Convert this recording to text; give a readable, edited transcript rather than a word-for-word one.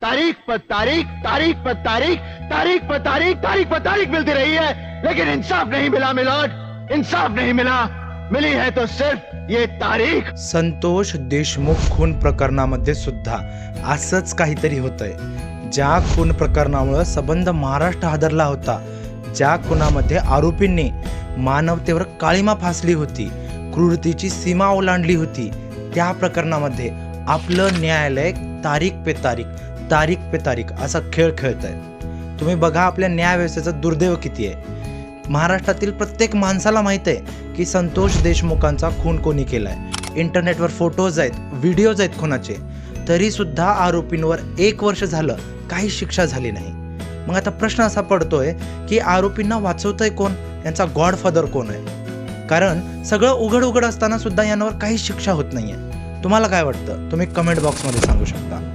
तारीख पर तारीख, तारीख पर तारीख, तारीख पर तारीख, तारीख पर तारीख मिलती रही है, लेकिन इंसाफ नहीं मिला मिलोड, इंसाफ नहीं मिला। मिली है तो सिर्फ ये तारीख। संतोष देशमुख खून प्रकरणामध्ये सुद्धा असंच काहीतरी होतंय। ज्या खून प्रकरणामुळे सबंध महाराष्ट्र हादरला होता, ज्या खुनामध्ये आरोपींनी मानवतेवर काळिमा फासली होती, क्रूरतेची सीमा ओलांडली होती, त्या प्रकरणामध्ये आपलं न्यायालय तारीख पे तारीख, तारीख पे तारीख असा खेळ खेळत आहे। तुम्ही बघा आपल्या न्यायव्यवस्थेचं दुर्दैव किती आहे। महाराष्ट्रातील प्रत्येक माणसाला माहीत आहे की संतोष देशमुखांचा खून कोणी केलाय। इंटरनेटवर फोटोज आहेत, व्हिडिओज आहेत खुनाचे, तरी सुद्धा आरोपींवर 1 वर्ष झालं काही शिक्षा झाली नाही। मग आता प्रश्न असा पडतोय की आरोपींना वाचवतंय कोण, यांचा गॉडफादर कोण आहे? कारण सगळं उघड उघड असताना सुद्धा यांवर काही शिक्षा होत नाहीये। तुम्हाला काय वाटतं? तुम्ही कमेंट बॉक्समध्ये सांगू शकता।